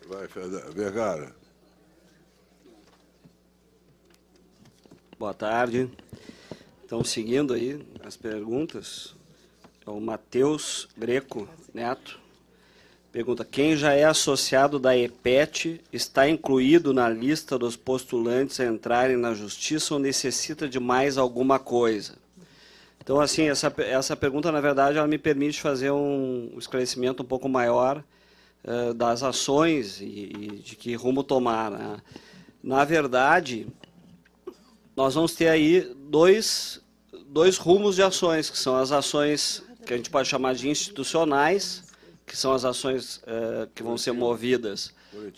Vai, Fernando. Vergara. Boa tarde. Então, seguindo aí as perguntas, o Matheus Greco Neto pergunta: quem já é associado da EPET está incluído na lista dos postulantes a entrarem na justiça ou necessita de mais alguma coisa? Então, assim, essa pergunta, na verdade, ela me permite fazer um esclarecimento um pouco maior das ações e de que rumo tomar, né? Na verdade, nós vamos ter aí dois rumos de ações, que são as ações que a gente pode chamar de institucionais, que são as ações que vão ser movidas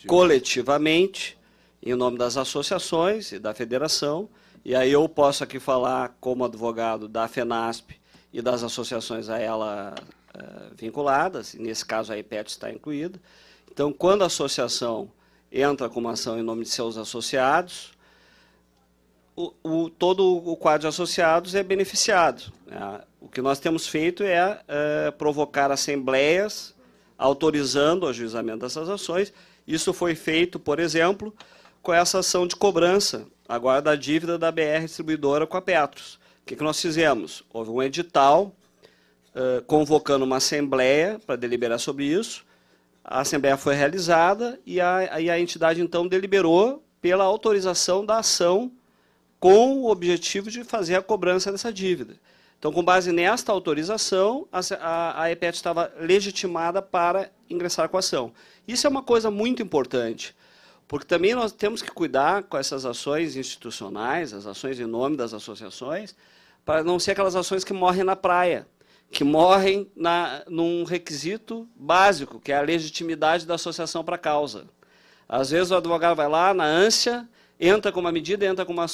coletivamente, em nome das associações e da federação. E aí eu posso aqui falar como advogado da FENASP e das associações a ela vinculadas, e nesse caso a EPET está incluída. Então, quando a associação entra com uma ação em nome de seus associados, todo o quadro de associados é beneficiado, né? O que nós temos feito é provocar assembleias autorizando o ajuizamento dessas ações. Isso foi feito, por exemplo, com essa ação de cobrança, agora da dívida da BR Distribuidora com a Petros. O que nós fizemos? Houve um edital convocando uma assembleia para deliberar sobre isso. A assembleia foi realizada e a entidade, então, deliberou pela autorização da ação com o objetivo de fazer a cobrança dessa dívida. Então, com base nesta autorização, a EPET estava legitimada para ingressar com a ação. Isso é uma coisa muito importante, porque também nós temos que cuidar com essas ações institucionais, as ações em nome das associações, para não ser aquelas ações que morrem na praia, que morrem num requisito básico, que é a legitimidade da associação para a causa. Às vezes o advogado vai lá, na ânsia, entra com uma medida, entra com uma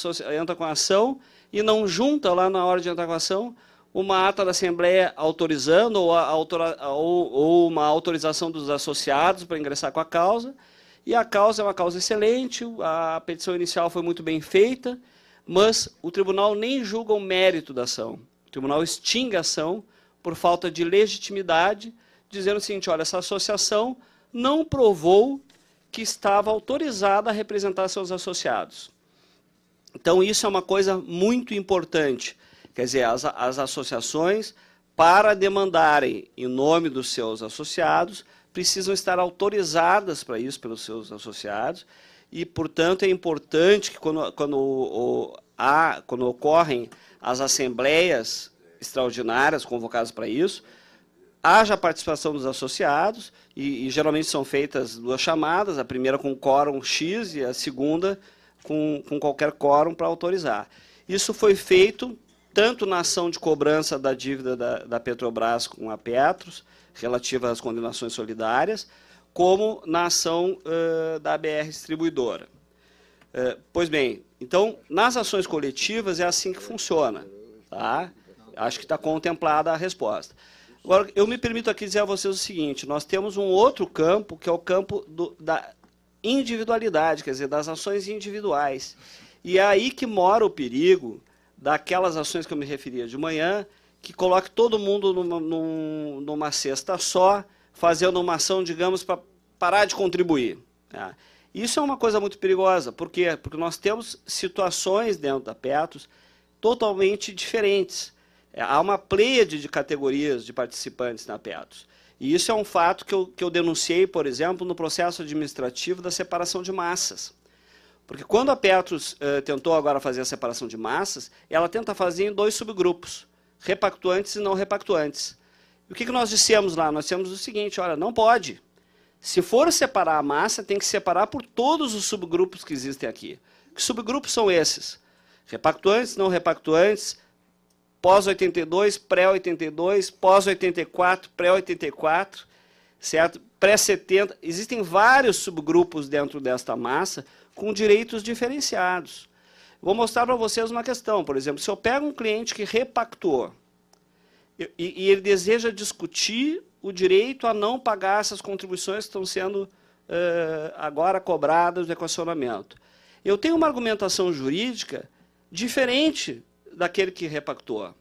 ação, e não junta lá na hora de entrar com a ação uma ata da Assembleia autorizando ou uma autorização dos associados para ingressar com a causa. E a causa é uma causa excelente, a petição inicial foi muito bem feita, mas o tribunal nem julga o mérito da ação. O tribunal extingue a ação por falta de legitimidade, dizendo o seguinte: olha, essa associação não provou que estava autorizada a representar seus associados. Então, isso é uma coisa muito importante. Quer dizer, as associações, para demandarem em nome dos seus associados, precisam estar autorizadas para isso pelos seus associados, e, portanto, é importante que quando ocorrem as assembleias extraordinárias convocadas para isso, haja a participação dos associados, e geralmente são feitas duas chamadas, a primeira com quórum X e a segunda com qualquer quórum para autorizar. Isso foi feito tanto na ação de cobrança da dívida da Petrobras com a Petros, relativa às condenações solidárias, como na ação da BR Distribuidora. Pois bem, então, nas ações coletivas é assim que funciona, tá? Acho que está contemplada a resposta. Agora, eu me permito aqui dizer a vocês o seguinte: nós temos um outro campo, que é o campo da individualidade, quer dizer, das ações individuais. E é aí que mora o perigo daquelas ações que eu me referia de manhã, que coloque todo mundo numa cesta só, fazendo uma ação, digamos, para parar de contribuir. Tá? Isso é uma coisa muito perigosa. Por quê? Porque nós temos situações dentro da Petros totalmente diferentes. Há uma pleiade de categorias de participantes na Petros. E isso é um fato que eu denunciei, por exemplo, no processo administrativo da separação de massas. Porque quando a Petros tentou agora fazer a separação de massas, ela tenta fazer em dois subgrupos, repactuantes e não repactuantes. E o que nós dissemos lá? Nós dissemos o seguinte: olha, não pode. Se for separar a massa, tem que separar por todos os subgrupos que existem aqui. Que subgrupos são esses? Repactuantes, não repactuantes, pós-82, pré-82, pós-84, pré-84, certo? Pré-70. Existem vários subgrupos dentro desta massa com direitos diferenciados. Vou mostrar para vocês uma questão. Por exemplo, se eu pego um cliente que repactuou e ele deseja discutir o direito a não pagar essas contribuições que estão sendo agora cobradas do equacionamento, eu tenho uma argumentação jurídica diferente daquele que repactuou.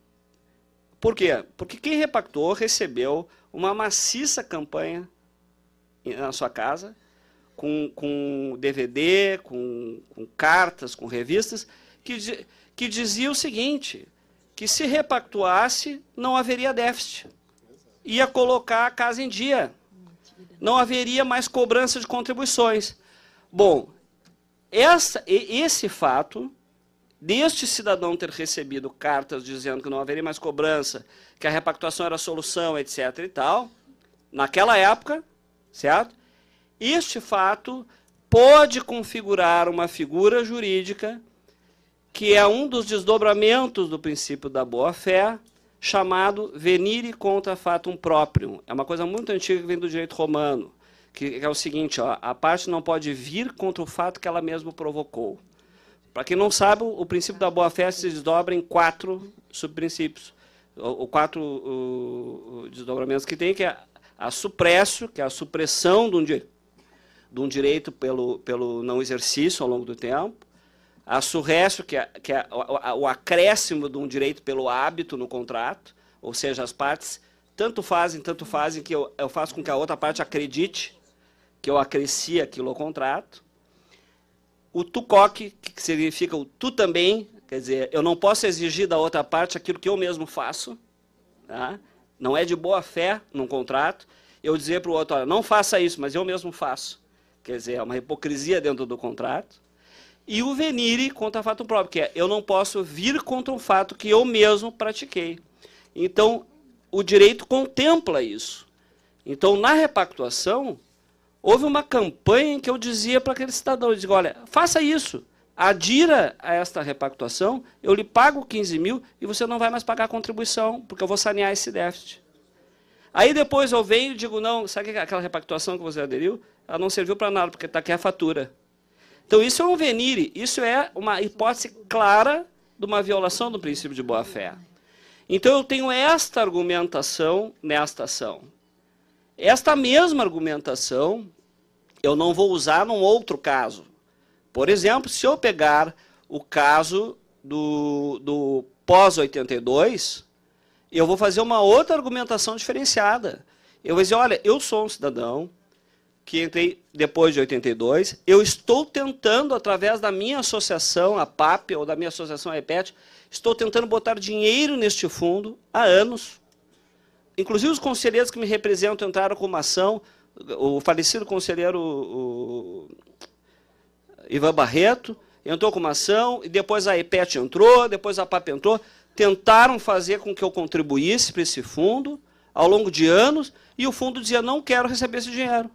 Por quê? Porque quem repactuou recebeu uma maciça campanha na sua casa, com DVD, com cartas, com revistas, que dizia o seguinte, que se repactuasse, não haveria déficit. Ia colocar a casa em dia. Não haveria mais cobrança de contribuições. Bom, esse fato, deste cidadão ter recebido cartas dizendo que não haveria mais cobrança, que a repactuação era a solução, etc. e tal, naquela época, certo? Este fato pode configurar uma figura jurídica que é um dos desdobramentos do princípio da boa-fé, chamado venire contra fatum proprium. É uma coisa muito antiga que vem do direito romano, que é o seguinte, ó, a parte não pode vir contra o fato que ela mesma provocou. Para quem não sabe, o princípio da boa-fé se desdobra em 4 subprincípios, ou 4 desdobramentos que tem, que é a supresso, que é a supressão de um direito pelo não exercício ao longo do tempo, a surresso, que é o acréscimo de um direito pelo hábito no contrato, ou seja, as partes tanto fazem que eu faço com que a outra parte acredite que eu acresci aquilo ao contrato. O tu coque, que significa o tu também, quer dizer, eu não posso exigir da outra parte aquilo que eu mesmo faço, tá? Não é de boa fé num contrato eu dizer para o outro, olha, não faça isso, mas eu mesmo faço. Quer dizer, é uma hipocrisia dentro do contrato. E o venire contra fato próprio, que é, eu não posso vir contra um fato que eu mesmo pratiquei. Então, o direito contempla isso. Então, na repactuação, houve uma campanha em que eu dizia para aquele cidadão, eu digo, olha, faça isso, adira a esta repactuação, eu lhe pago 15 mil e você não vai mais pagar a contribuição, porque eu vou sanear esse déficit. Aí depois eu venho e digo, não, sabe aquela repactuação que você aderiu? Ela não serviu para nada, porque está aqui a fatura. Então, isso é um venire, isso é uma hipótese clara de uma violação do princípio de boa-fé. Então, eu tenho esta argumentação nesta ação. Esta mesma argumentação eu não vou usar num outro caso. Por exemplo, se eu pegar o caso do pós-82, eu vou fazer uma outra argumentação diferenciada. Eu vou dizer, olha, eu sou um cidadão que entrei depois de 82, eu estou tentando, através da minha associação, a PAP, ou da minha associação a EPET, estou tentando botar dinheiro neste fundo há anos. Inclusive os conselheiros que me representam entraram com uma ação, o falecido conselheiro Ivan Barreto entrou com uma ação, e depois a EPET entrou, depois a PAP entrou, tentaram fazer com que eu contribuísse para esse fundo ao longo de anos, e o fundo dizia, não quero receber esse dinheiro.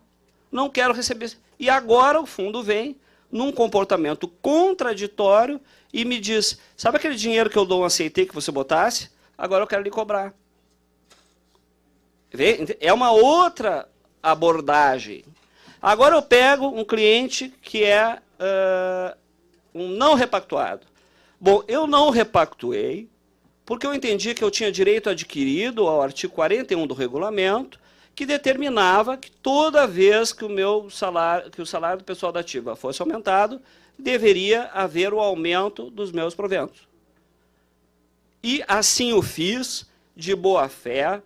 Não quero receber. E agora o fundo vem num comportamento contraditório e me diz, sabe aquele dinheiro que eu não aceitei que você botasse? Agora eu quero lhe cobrar. Vê? É uma outra abordagem. Agora eu pego um cliente que é um não repactuado. Bom, eu não repactuei porque eu entendi que eu tinha direito adquirido ao artigo 41 do regulamento, que determinava que toda vez que o salário do pessoal da ativa fosse aumentado, deveria haver o aumento dos meus proventos. E assim o fiz, de boa fé,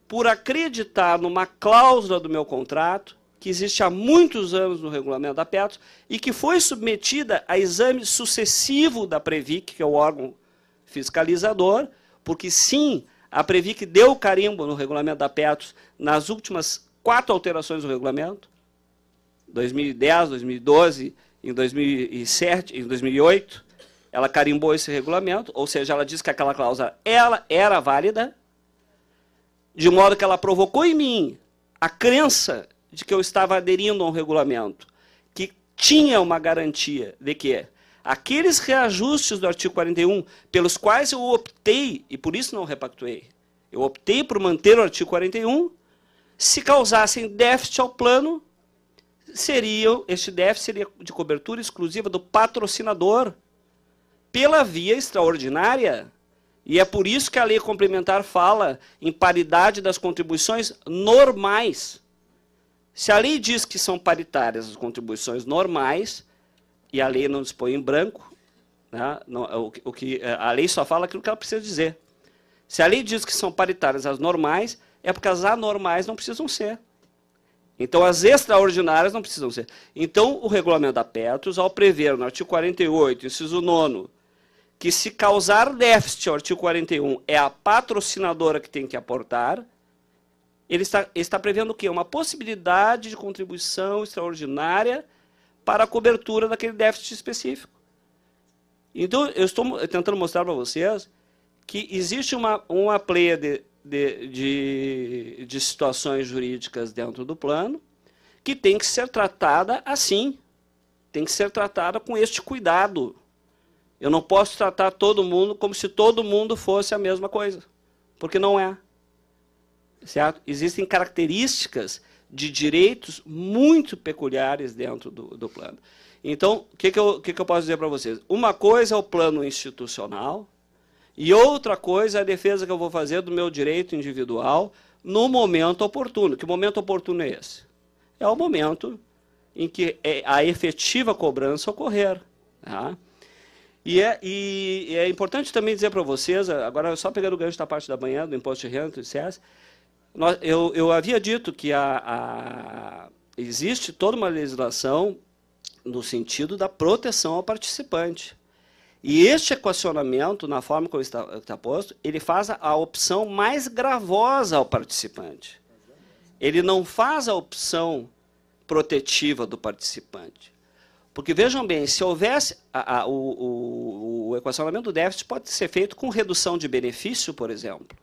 por acreditar numa cláusula do meu contrato, que existe há muitos anos no regulamento da Petros, e que foi submetida a exame sucessivo da Previc, que é o órgão fiscalizador, porque sim, a Previc deu carimbo no regulamento da Petros nas últimas 4 alterações do regulamento, 2010, 2012, em 2007, em 2008, ela carimbou esse regulamento, ou seja, ela disse que aquela cláusula ela era válida, de modo que ela provocou em mim a crença de que eu estava aderindo a um regulamento que tinha uma garantia de que aqueles reajustes do artigo 41, pelos quais eu optei, e por isso não repactuei, eu optei por manter o artigo 41, se causassem déficit ao plano, este déficit seria de cobertura exclusiva do patrocinador, pela via extraordinária. E é por isso que a lei complementar fala em paridade das contribuições normais. Se a lei diz que são paritárias as contribuições normais, e a lei não dispõe em branco, né, a lei só fala aquilo que ela precisa dizer. Se a lei diz que são paritárias as normais, é porque as anormais não precisam ser. Então, as extraordinárias não precisam ser. Então, o regulamento da Petros, ao prever no artigo 48, inciso 9º, que se causar déficit ao artigo 41, é a patrocinadora que tem que aportar, ele está prevendo o quê? Uma possibilidade de contribuição extraordinária para a cobertura daquele déficit específico. Então, eu estou tentando mostrar para vocês que existe uma pleia de situações jurídicas dentro do plano que tem que ser tratada assim, tem que ser tratada com este cuidado. Eu não posso tratar todo mundo como se todo mundo fosse a mesma coisa, porque não é. Certo? Existem características de direitos muito peculiares dentro do plano. Então, o que eu posso dizer para vocês? Uma coisa é o plano institucional e outra coisa é a defesa que eu vou fazer do meu direito individual no momento oportuno. Que momento oportuno é esse? É o momento em que a efetiva cobrança ocorrer. Tá? E é importante também dizer para vocês, agora só pegando o gancho da parte da manhã, do imposto de renda, do ICS, eu havia dito que existe toda uma legislação no sentido da proteção ao participante. E este equacionamento, na forma como está posto, ele faz a opção mais gravosa ao participante. Ele não faz a opção protetiva do participante. Porque, vejam bem, se houvesse... o equacionamento do déficit pode ser feito com redução de benefício, por exemplo.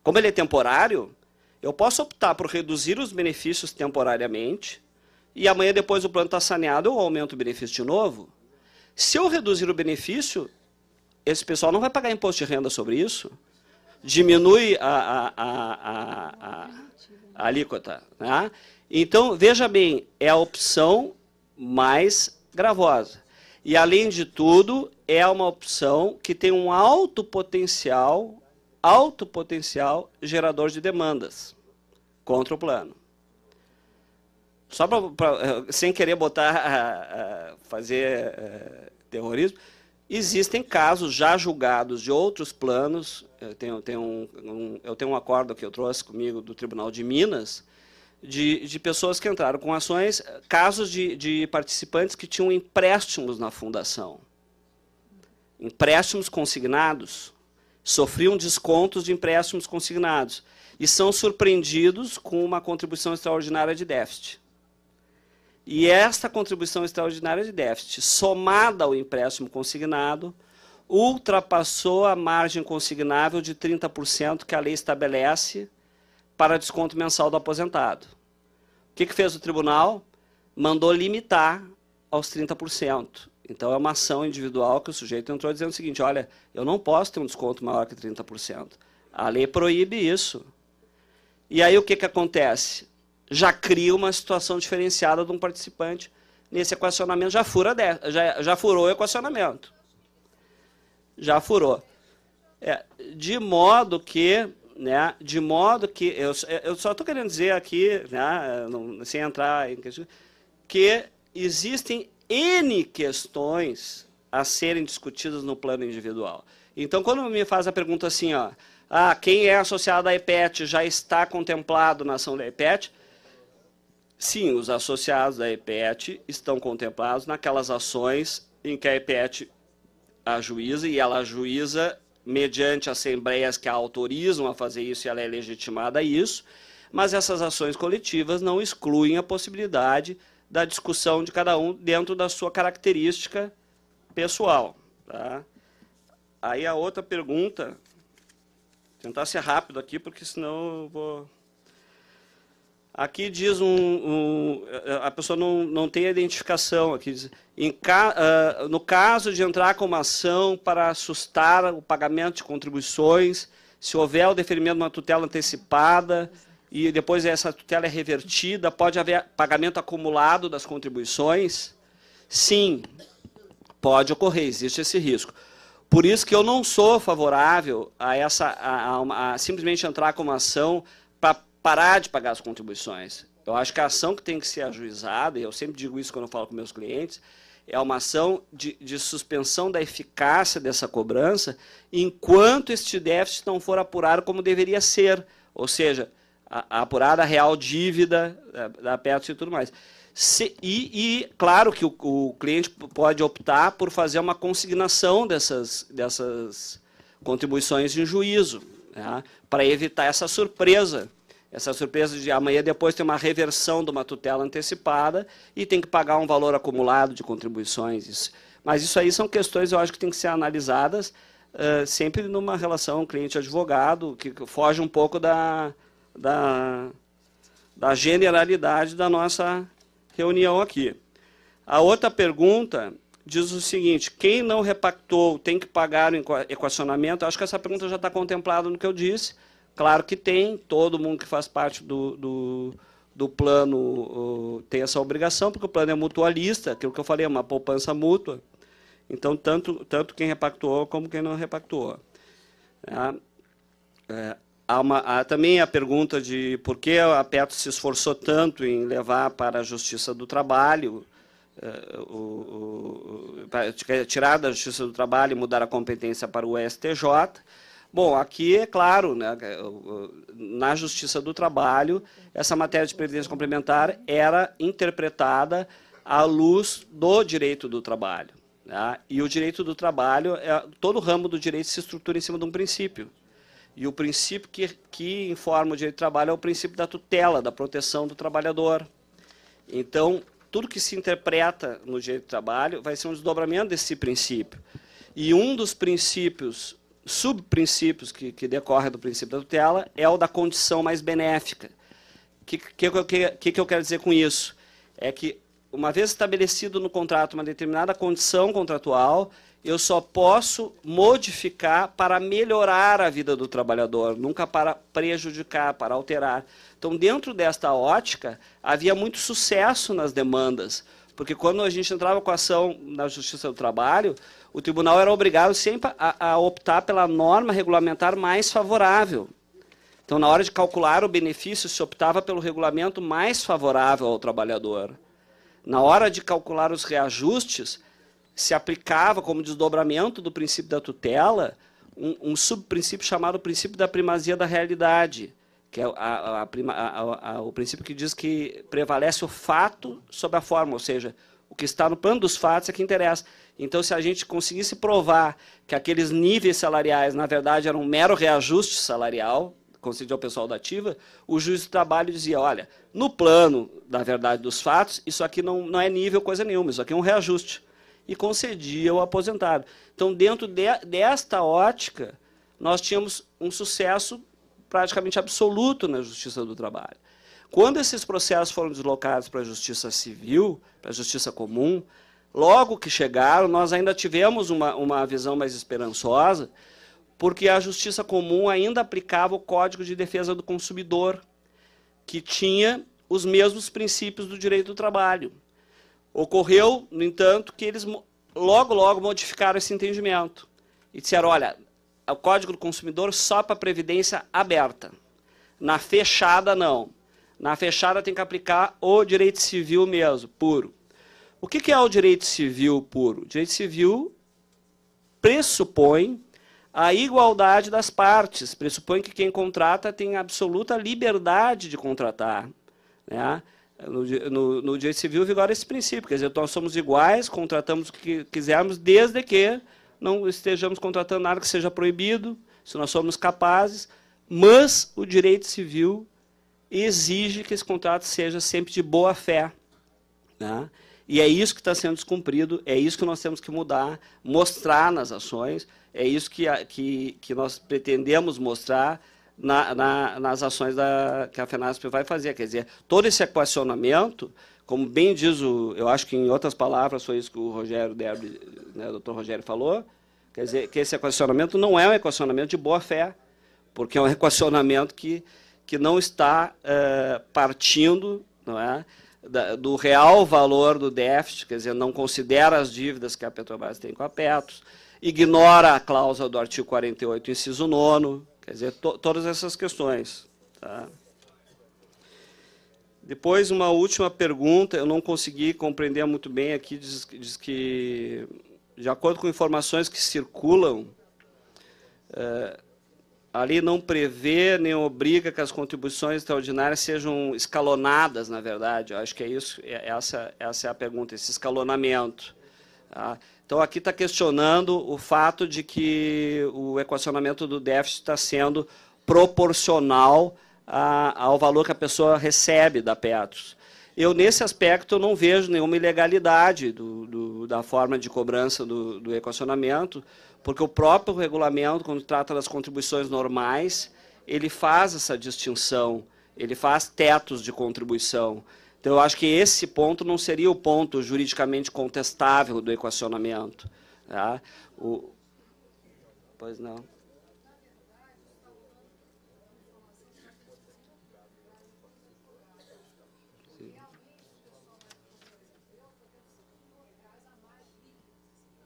Como ele é temporário, eu posso optar por reduzir os benefícios temporariamente e amanhã, depois o plano está saneado, eu aumento o benefício de novo. Se eu reduzir o benefício, esse pessoal não vai pagar imposto de renda sobre isso, diminui a alíquota. Né? Então, veja bem, é a opção mais gravosa. E, além de tudo, é uma opção que tem um alto potencial gerador de demandas contra o plano. Só sem querer fazer terrorismo, existem casos já julgados de outros planos. Eu tenho um acordo que eu trouxe comigo do Tribunal de Minas, de pessoas que entraram com ações, casos de participantes que tinham empréstimos na fundação. Empréstimos consignados, sofriam descontos de empréstimos consignados e são surpreendidos com uma contribuição extraordinária de déficit. E esta contribuição extraordinária de déficit, somada ao empréstimo consignado, ultrapassou a margem consignável de 30% que a lei estabelece para desconto mensal do aposentado. O que fez o tribunal? Mandou limitar aos 30%. Então, é uma ação individual que o sujeito entrou dizendo o seguinte, olha, eu não posso ter um desconto maior que 30%. A lei proíbe isso. E aí, o que acontece? Já cria uma situação diferenciada de um participante nesse equacionamento, já furou o equacionamento. Já furou. De modo que eu só estou querendo dizer aqui, né, sem entrar em questão, que existem N questões a serem discutidas no plano individual. Então, quando me faz a pergunta assim, ó, quem é associado à EPET já está contemplado na ação da EPET? Sim, os associados da EPET estão contemplados naquelas ações em que a EPET ajuiza, e ela ajuiza mediante assembleias que a autorizam a fazer isso e ela é legitimada a isso, mas essas ações coletivas não excluem a possibilidade da discussão de cada um dentro da sua característica pessoal. Tá? Aí a outra pergunta, vou tentar ser rápido aqui, porque senão eu vou... Aqui diz a pessoa não tem a identificação. Aqui diz, no caso de entrar com uma ação para assustar o pagamento de contribuições, se houver o deferimento de uma tutela antecipada e depois essa tutela é revertida, pode haver pagamento acumulado das contribuições? Sim, pode ocorrer, existe esse risco. Por isso que eu não sou favorável a simplesmente entrar com uma ação para parar de pagar as contribuições. Eu acho que a ação que tem que ser ajuizada, e eu sempre digo isso quando eu falo com meus clientes, é uma ação de suspensão da eficácia dessa cobrança enquanto este déficit não for apurado como deveria ser. Ou seja, apurada a real dívida da Petros e tudo mais. Claro que o cliente pode optar por fazer uma consignação dessas contribuições em juízo, né, para evitar essa surpresa de amanhã depois ter uma reversão de uma tutela antecipada e tem que pagar um valor acumulado de contribuições. Mas isso aí são questões, eu acho, que tem que ser analisadas sempre numa relação cliente-advogado, que foge um pouco da generalidade da nossa reunião aqui. A outra pergunta diz o seguinte: quem não repactou tem que pagar o equacionamento? Acho que essa pergunta já está contemplada no que eu disse. Claro que tem, todo mundo que faz parte do plano tem essa obrigação, porque o plano é mutualista, aquilo que eu falei, é uma poupança mútua. Então, tanto quem repactuou como quem não repactuou. Há também a pergunta de por que a Petros se esforçou tanto em levar para a Justiça do Trabalho, tirar da Justiça do Trabalho e mudar a competência para o STJ. Bom, aqui é claro, né, na Justiça do Trabalho, essa matéria de previdência complementar era interpretada à luz do direito do trabalho. Né? E o direito do trabalho, todo o ramo do direito se estrutura em cima de um princípio. E o princípio que informa o direito do trabalho é o princípio da tutela, da proteção do trabalhador. Então, tudo que se interpreta no direito do trabalho vai ser um desdobramento desse princípio. E um dos princípios, subprincípios que decorre do princípio da tutela é o da condição mais benéfica. O que eu quero dizer com isso? É que, uma vez estabelecido no contrato uma determinada condição contratual, eu só posso modificar para melhorar a vida do trabalhador, nunca para prejudicar, para alterar. Então, dentro desta ótica, havia muito sucesso nas demandas, porque quando a gente entrava com a ação na Justiça do Trabalho, o tribunal era obrigado sempre a optar pela norma regulamentar mais favorável. Então, na hora de calcular o benefício, se optava pelo regulamento mais favorável ao trabalhador. Na hora de calcular os reajustes, se aplicava como desdobramento do princípio da tutela um subprincípio chamado princípio da primazia da realidade, que é o princípio que diz que prevalece o fato sobre a forma, ou seja, o que está no plano dos fatos é que interessa. Então, se a gente conseguisse provar que aqueles níveis salariais, na verdade, eram um mero reajuste salarial, concedido ao pessoal da ativa, o juiz do trabalho dizia, olha, no plano da verdade dos fatos, isso aqui não é nível coisa nenhuma, isso aqui é um reajuste. E concedia o aposentado. Então, dentro desta ótica, nós tínhamos um sucesso praticamente absoluto na Justiça do Trabalho. Quando esses processos foram deslocados para a Justiça Civil, para a Justiça Comum, logo que chegaram, nós ainda tivemos uma visão mais esperançosa, porque a Justiça Comum ainda aplicava o Código de Defesa do Consumidor, que tinha os mesmos princípios do direito do trabalho. Ocorreu, no entanto, que eles logo modificaram esse entendimento e disseram, olha, o Código do Consumidor só para a previdência aberta. Na fechada, não. Na fechada tem que aplicar o direito civil mesmo, puro. O que é o direito civil puro? O direito civil pressupõe a igualdade das partes, pressupõe que quem contrata tem absoluta liberdade de contratar, né? No direito civil vigora esse princípio, quer dizer, nós somos iguais, contratamos o que quisermos, desde que não estejamos contratando nada que seja proibido, se nós somos capazes, mas o direito civil exige que esse contrato seja sempre de boa fé, né? E é isso que está sendo descumprido, é isso que nós temos que mudar, mostrar nas ações, é isso que nós pretendemos mostrar nas ações que a FENASP vai fazer. Quer dizer, todo esse equacionamento, como bem diz eu acho que em outras palavras foi isso que o Rogério Derby, né, o Dr. Rogério falou, quer dizer, que esse equacionamento não é um equacionamento de boa-fé, porque é um equacionamento que não está partindo, não é, do real valor do déficit, quer dizer, não considera as dívidas que a Petrobras tem com a Petros, ignora a cláusula do artigo 48, inciso 9º, quer dizer, todas essas questões. Tá? Depois, uma última pergunta, eu não consegui compreender muito bem aqui, diz que, de acordo com informações que circulam, A lei não prevê nem obriga que as contribuições extraordinárias sejam escalonadas, na verdade. Eu acho que é isso, essa é a pergunta, esse escalonamento. Tá? Então, aqui está questionando o fato de que o equacionamento do déficit está sendo proporcional ao valor que a pessoa recebe da Petros. Eu, nesse aspecto, não vejo nenhuma ilegalidade da forma de cobrança do equacionamento, porque o próprio regulamento, quando trata das contribuições normais, ele faz essa distinção, ele faz tetos de contribuição. Então, eu acho que esse ponto não seria o ponto juridicamente contestável do equacionamento. Tá? Pois não.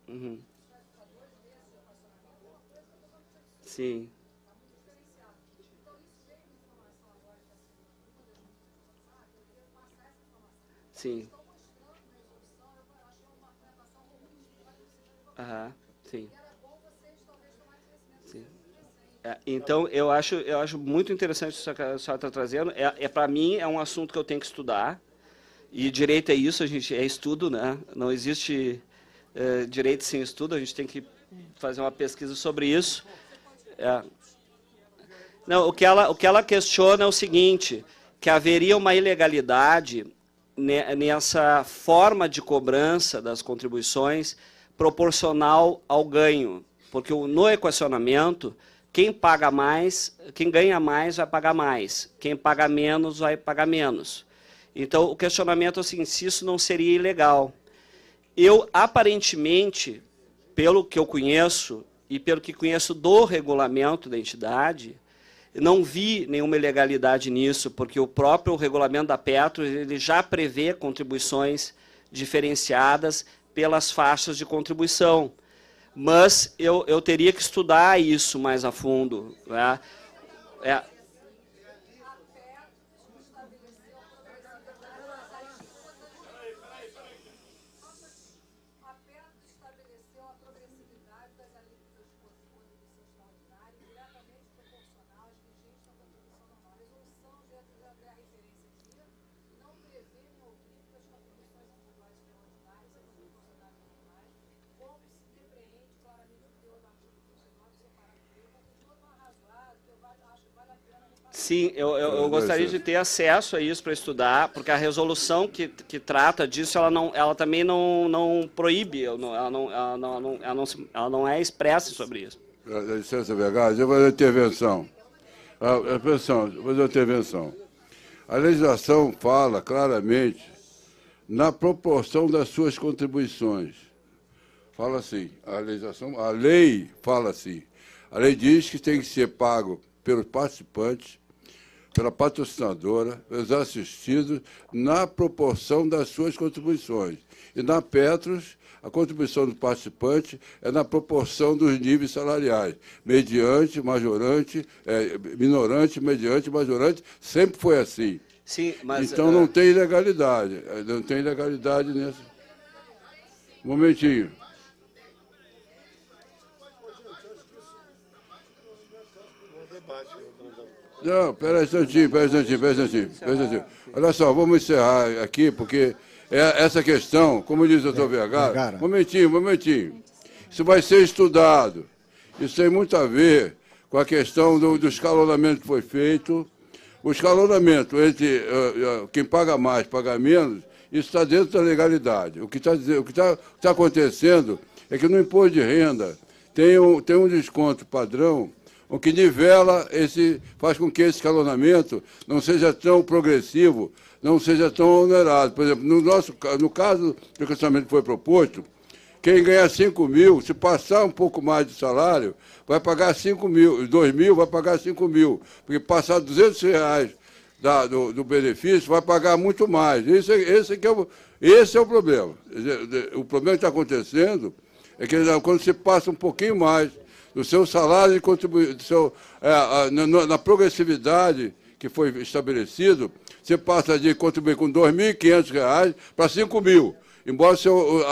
Uhum. Sim. Sim. Aham, sim. Sim. Então, eu acho muito interessante isso que a senhora está trazendo. Para mim, é um assunto que eu tenho que estudar. E direito é isso, a gente é estudo, né? Não existe direito sem estudo, a gente tem que fazer uma pesquisa sobre isso. Não, o que ela questiona é o seguinte, que haveria uma ilegalidade nessa forma de cobrança das contribuições proporcional ao ganho, porque no equacionamento, quem paga mais, quem ganha mais vai pagar mais, quem paga menos vai pagar menos. Então, o questionamento é assim, se isso não seria ilegal. Eu, aparentemente, pelo que eu conheço e pelo que conheço do regulamento da entidade, não vi nenhuma ilegalidade nisso, porque o próprio regulamento da Petros ele já prevê contribuições diferenciadas pelas faixas de contribuição. Mas eu teria que estudar isso mais a fundo. Né? Sim, eu gostaria de ter acesso a isso para estudar, porque a resolução que trata disso, ela também não proíbe, ela não é expressa sobre isso. Dá licença, Vergara, eu vou fazer intervenção. Vou fazer intervenção. A legislação fala claramente na proporção das suas contribuições. Fala assim, a lei fala assim. A lei diz que tem que ser pago pelos participantes, pela patrocinadora, pelos assistidos, na proporção das suas contribuições. E na Petros, a contribuição do participante é na proporção dos níveis salariais, mediante, majorante, minorante, mediante, majorante, sempre foi assim. Sim, mas, então não tem ilegalidade, não tem ilegalidade nessa. Um momentinho. Não, espera um instantinho. Olha só, vamos encerrar aqui, porque essa questão, como diz o doutor Vergara, momentinho. Isso vai ser estudado. Isso tem muito a ver com a questão do escalonamento que foi feito. O escalonamento entre quem paga mais, paga menos, isso está dentro da legalidade. O que está acontecendo é que no imposto de renda tem um desconto padrão, o que nivela, faz com que esse escalonamento não seja tão progressivo, não seja tão onerado. Por exemplo, no caso do questionamento que foi proposto, quem ganha 5 mil, se passar um pouco mais de salário, vai pagar 5 mil, 2 mil vai pagar 5 mil, porque passar R$200 do benefício vai pagar muito mais. Esse é o problema. O problema que está acontecendo é que quando se passa um pouquinho mais do seu salário de contribuição, na progressividade que foi estabelecido, você passa de contribuir com R$2.500 para 5 mil. embora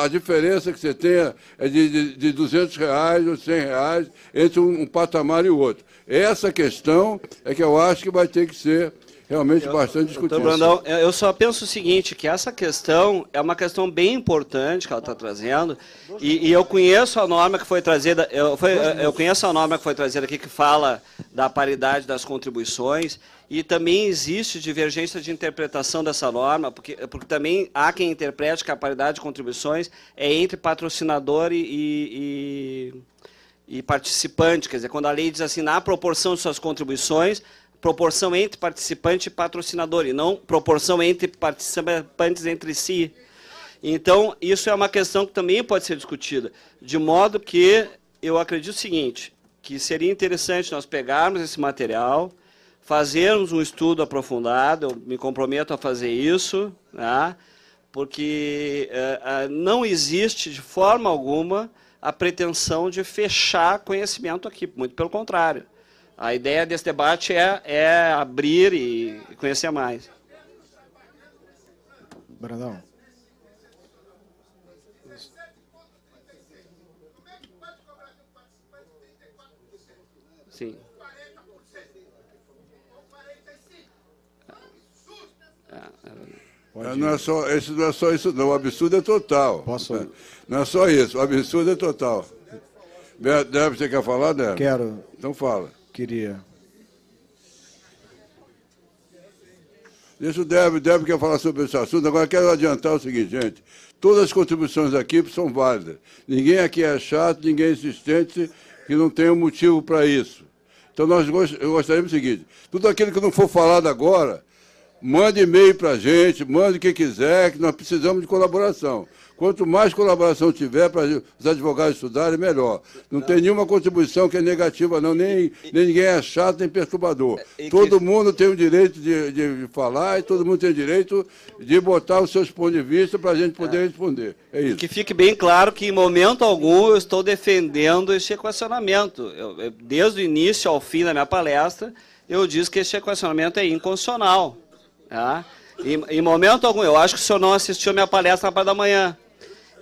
a diferença que você tenha é de R$200 ou R$100 entre um patamar e o outro. Essa questão é que eu acho que vai ter que ser realmente bastante discutida. Brandão, eu só penso o seguinte, que essa questão é uma questão bem importante que ela está trazendo, e eu conheço a norma que foi trazida, eu conheço a norma que foi trazida aqui, que fala da paridade das contribuições, e também existe divergência de interpretação dessa norma, porque também há quem interprete que a paridade de contribuições é entre patrocinador e participante, quer dizer, quando a lei diz assim, na proporção de suas contribuições, proporção entre participante e patrocinador, e não proporção entre participantes entre si. Então, isso é uma questão que também pode ser discutida, de modo que eu acredito o seguinte, que seria interessante nós pegarmos esse material, fazermos um estudo aprofundado, eu me comprometo a fazer isso, né, porque não existe, de forma alguma, a pretensão de fechar conhecimento aqui, muito pelo contrário. A ideia desse debate é abrir e conhecer mais. Brandão. Sim. Não é só isso, não. O absurdo é total. Posso? Não é só isso, o absurdo é total. Débora, você quer falar, Débora? Quero. Então fala. Queria. Deixa o Débora quer falar sobre esse assunto. Agora, quero adiantar o seguinte, gente. Todas as contribuições aqui são válidas. Ninguém aqui é chato, ninguém é insistente, que não tem um motivo para isso. Então, eu gostaríamos do seguinte, tudo aquilo que não for falado agora, mande e-mail para a gente, mande o que quiser, que nós precisamos de colaboração. Quanto mais colaboração tiver para os advogados estudarem, melhor. Não tem nenhuma contribuição que é negativa, não. Nem ninguém é chato, nem perturbador. Todo mundo tem o direito de falar e todo mundo tem o direito de botar os seus pontos de vista para a gente poder responder. É isso. Que fique bem claro que, em momento algum, eu estou defendendo esse equacionamento. Desde o início ao fim da minha palestra, eu disse que esse equacionamento é inconstitucional. Tá? Em momento algum, eu acho que o senhor não assistiu a minha palestra na parte da manhã.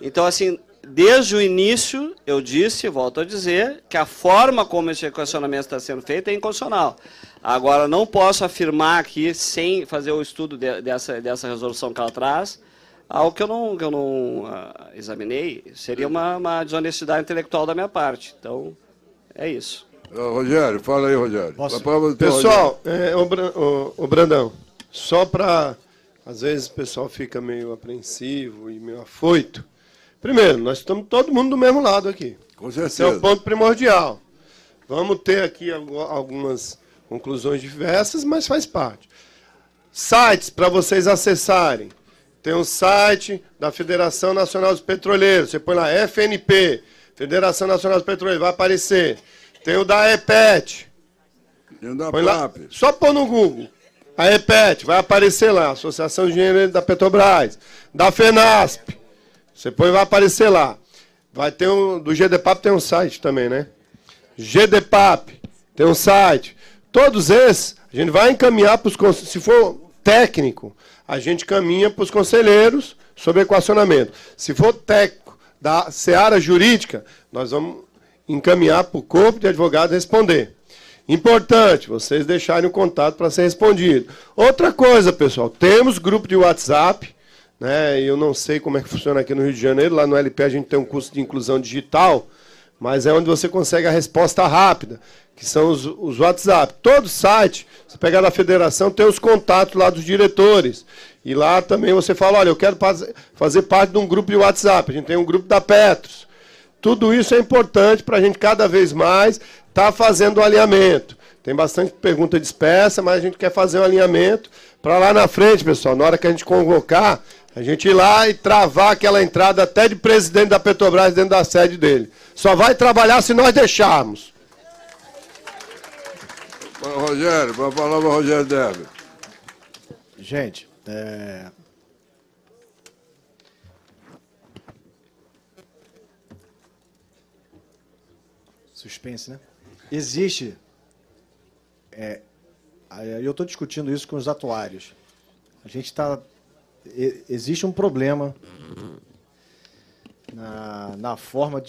Então, assim, desde o início, eu disse, volto a dizer, que a forma como esse equacionamento está sendo feito é inconstitucional. Agora, não posso afirmar aqui, sem fazer o estudo dessa resolução que ela traz, algo que eu não examinei, seria uma desonestidade intelectual da minha parte. Então, é isso. Rogério, fala aí, Rogério. Pessoal, o Brandão, só para... Às vezes o pessoal fica meio apreensivo e meio afoito. Primeiro, nós estamos todo mundo do mesmo lado aqui. Com certeza. Esse é o ponto primordial. Vamos ter aqui algumas conclusões diversas, mas faz parte. Sites para vocês acessarem. Tem um site da Federação Nacional dos Petroleiros. Você põe lá FNP, Federação Nacional dos Petroleiros, vai aparecer. Tem o da EPET. Tem o da PAP. Só pôr no Google. A EPET, vai aparecer lá. Associação de Engenheiros da Petrobras. Da FENASP. Você põe, vai aparecer lá. Vai ter do GDPAP tem um site também, né? GDPAP tem um site. Todos esses, a gente vai encaminhar para os... Se for técnico, a gente caminha para os conselheiros sobre equacionamento. Se for técnico da seara jurídica, nós vamos encaminhar para o corpo de advogados responder. Importante, vocês deixarem o contato para ser respondido. Outra coisa, pessoal, temos grupo de WhatsApp, né? Eu não sei como é que funciona aqui no Rio de Janeiro, lá no LP a gente tem um curso de inclusão digital, mas é onde você consegue a resposta rápida, que são os WhatsApp. Todo site, você pegar na federação, tem os contatos lá dos diretores. E lá também você fala, olha, eu quero fazer parte de um grupo de WhatsApp, a gente tem um grupo da Petros. Tudo isso é importante para a gente cada vez mais estar fazendo o alinhamento. Tem bastante pergunta dispersa, mas a gente quer fazer um alinhamento para lá na frente, pessoal, na hora que a gente convocar, a gente ir lá e travar aquela entrada até de presidente da Petrobras dentro da sede dele. Só vai trabalhar se nós deixarmos. Rogério, para falar para o Rogério Débora. Gente, suspense, né? Existe... eu estou discutindo isso com os atuários. Existe um problema na forma de